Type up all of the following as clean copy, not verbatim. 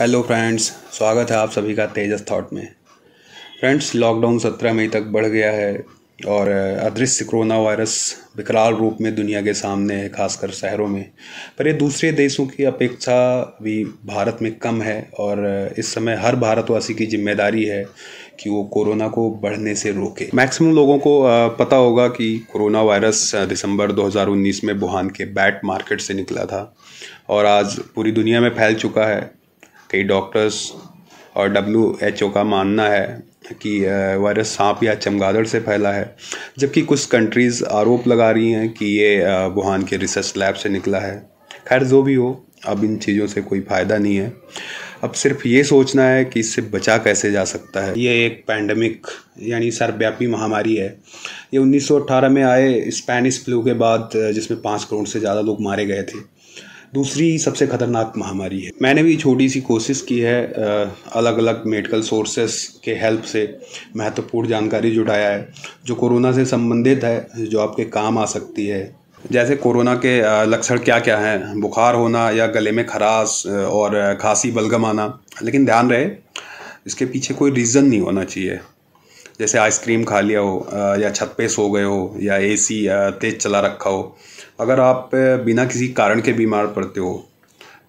Hello friends, स्वागत है आप सभी का तेजस थॉट में। फ्रेंड्स, लॉकडाउन 17 मई तक बढ़ गया है और अदृश्य कोरोना वायरस विकराल रूप में दुनिया के सामने है, खासकर शहरों में। पर ये दूसरे देशों की अपेक्षा भी भारत में कम है और इस समय हर भारतवासी की जिम्मेदारी है कि वो कोरोना को बढ़ने से रोके। मैक्सिमम लोगों को पता होगा कि कोरोना वायरस दिसंबर 2019 में वुहान के बैट मार्केट से निकला था और आज पूरी दुनिया में फैल चुका है। कई डॉक्टर्स और WHO का मानना है कि वायरस सांप या चमगादड़ से फैला है, जबकि कुछ कंट्रीज़ आरोप लगा रही हैं कि ये वुहान के रिसर्च लैब से निकला है। खैर, जो भी हो, अब इन चीज़ों से कोई फ़ायदा नहीं है। अब सिर्फ ये सोचना है कि इससे बचा कैसे जा सकता है। ये एक पैंडमिक यानी सर्वव्यापी महामारी है। ये 1918 में आए स्पेनिश फ्लू के बाद, जिसमें 5 करोड़ से ज़्यादा लोग मारे गए थे, दूसरी सबसे खतरनाक महामारी है। मैंने भी छोटी सी कोशिश की है अलग अलग मेडिकल सोर्सेस के हेल्प से महत्वपूर्ण जानकारी जुटाया है जो कोरोना से संबंधित है, जो आपके काम आ सकती है। जैसे कोरोना के लक्षण क्या क्या हैं: बुखार होना या गले में खराश और खांसी, बलगम आना। लेकिन ध्यान रहे, इसके पीछे कोई रीज़न नहीं होना चाहिए। जैसे आइसक्रीम खा लिया हो या छत पे सो गए हो या AC तेज़ चला रखा हो। अगर आप बिना किसी कारण के बीमार पड़ते हो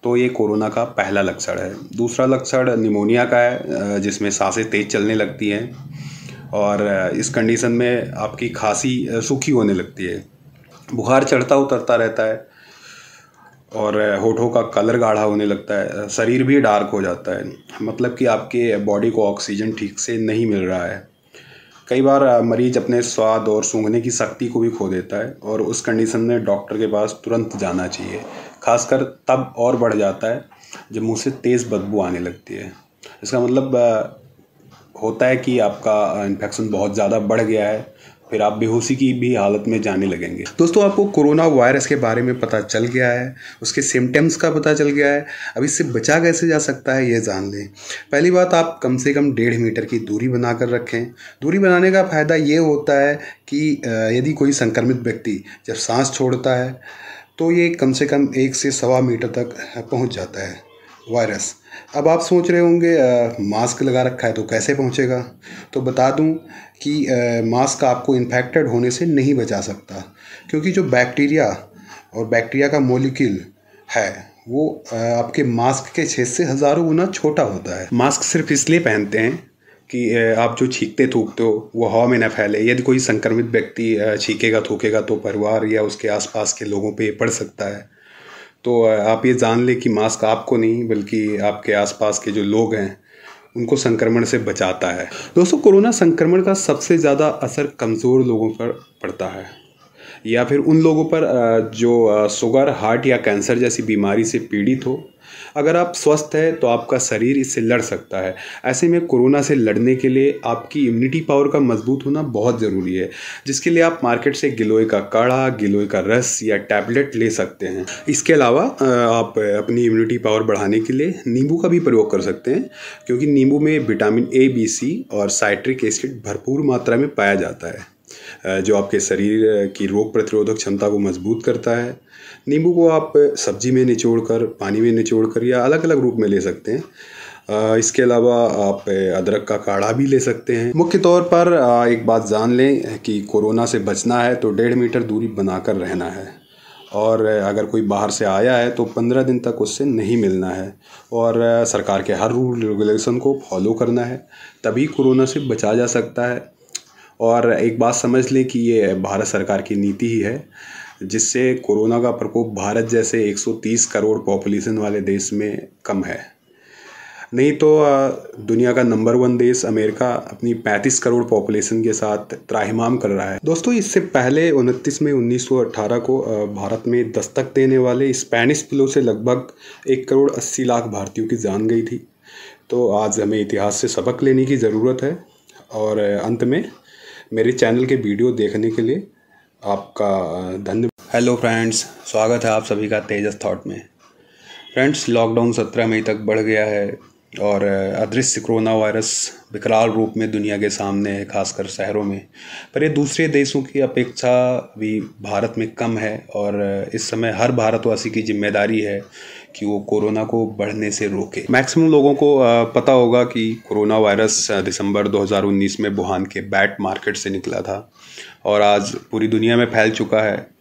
तो ये कोरोना का पहला लक्षण है। दूसरा लक्षण निमोनिया का है, जिसमें सांसें तेज़ चलने लगती हैं और इस कंडीशन में आपकी खांसी सूखी होने लगती है। बुखार चढ़ता उतरता रहता है और होठों का कलर गाढ़ा होने लगता है। शरीर भी डार्क हो जाता है, मतलब कि आपके बॉडी को ऑक्सीजन ठीक से नहीं मिल रहा है। कई बार मरीज अपने स्वाद और सूंघने की शक्ति को भी खो देता है और उस कंडीशन में डॉक्टर के पास तुरंत जाना चाहिए। खासकर तब और बढ़ जाता है जब मुंह से तेज़ बदबू आने लगती है। इसका मतलब होता है कि आपका इन्फेक्शन बहुत ज़्यादा बढ़ गया है, फिर आप बेहोशी की भी हालत में जाने लगेंगे। दोस्तों, आपको कोरोना वायरस के बारे में पता चल गया है, उसके सिम्टम्स का पता चल गया है। अब इससे बचा कैसे जा सकता है ये जान लें। पहली बात, आप कम से कम 1.5 मीटर की दूरी बनाकर रखें। दूरी बनाने का फ़ायदा ये होता है कि यदि कोई संक्रमित व्यक्ति जब सांस छोड़ता है तो ये कम से कम 1 से 1.25 मीटर तक पहुँच जाता है वायरस। अब आप सोच रहे होंगे मास्क लगा रखा है तो कैसे पहुंचेगा। तो बता दूं कि मास्क आपको इन्फेक्टेड होने से नहीं बचा सकता, क्योंकि जो बैक्टीरिया का मॉलिक्यूल है वो आपके मास्क के छेद से हज़ारों गुना छोटा होता है। मास्क सिर्फ इसलिए पहनते हैं कि आप जो छींकते थूकते हो वो हवा में न फैले। यदि कोई संक्रमित व्यक्ति छींकेगा थूकेगा तो परिवार या उसके आसपास के लोगों पे पड़ सकता है। तो आप ये जान लें कि मास्क आपको नहीं बल्कि आपके आसपास के जो लोग हैं उनको संक्रमण से बचाता है। दोस्तों, कोरोना संक्रमण का सबसे ज़्यादा असर कमज़ोर लोगों पर पड़ता है या फिर उन लोगों पर जो शुगर, हार्ट या कैंसर जैसी बीमारी से पीड़ित हो। अगर आप स्वस्थ हैं तो आपका शरीर इससे लड़ सकता है। ऐसे में कोरोना से लड़ने के लिए आपकी इम्यूनिटी पावर का मजबूत होना बहुत ज़रूरी है, जिसके लिए आप मार्केट से गिलोय का काढ़ा, गिलोय का रस या टैबलेट ले सकते हैं। इसके अलावा आप अपनी इम्यूनिटी पावर बढ़ाने के लिए नींबू का भी प्रयोग कर सकते हैं, क्योंकि नींबू में विटामिन A, B, C और साइट्रिक एसिड भरपूर मात्रा में पाया जाता है, जो आपके शरीर की रोग प्रतिरोधक क्षमता को मजबूत करता है। नींबू को आप सब्जी में निचोड़कर, पानी में निचोड़कर या अलग अलग रूप में ले सकते हैं। इसके अलावा आप अदरक का काढ़ा भी ले सकते हैं। मुख्य तौर पर एक बात जान लें कि कोरोना से बचना है तो 1.5 मीटर दूरी बनाकर रहना है और अगर कोई बाहर से आया है तो 15 दिन तक उससे नहीं मिलना है और सरकार के हर रूल रेगुलेशन को फॉलो करना है, तभी कोरोना से बचा जा सकता है। और एक बात समझ लें कि ये भारत सरकार की नीति ही है, जिससे कोरोना का प्रकोप भारत जैसे 130 करोड़ पॉपुलेशन वाले देश में कम है। नहीं तो दुनिया का नंबर 1 देश अमेरिका अपनी 35 करोड़ पॉपुलेशन के साथ त्राहिमाम कर रहा है। दोस्तों, इससे पहले 29 मई 1918 को भारत में दस्तक देने वाले स्पेनिश फ्लू से लगभग 1 करोड़ 80 लाख भारतीयों की जान गई थी। तो आज हमें इतिहास से सबक लेने की ज़रूरत है। और अंत में मेरे चैनल के वीडियो देखने के लिए आपका धन्यवाद। हेलो फ्रेंड्स, स्वागत है आप सभी का तेजस थॉट में। फ्रेंड्स, लॉकडाउन 17 मई तक बढ़ गया है और अदृश्य कोरोना वायरस विकराल रूप में दुनिया के सामने है, खासकर शहरों में। पर ये दूसरे देशों की अपेक्षा भी भारत में कम है और इस समय हर भारतवासी की जिम्मेदारी है कि वो कोरोना को बढ़ने से रोके। मैक्सिमम लोगों को पता होगा कि कोरोना वायरस दिसंबर 2019 में वुहान के बैट मार्केट से निकला था और आज पूरी दुनिया में फैल चुका है।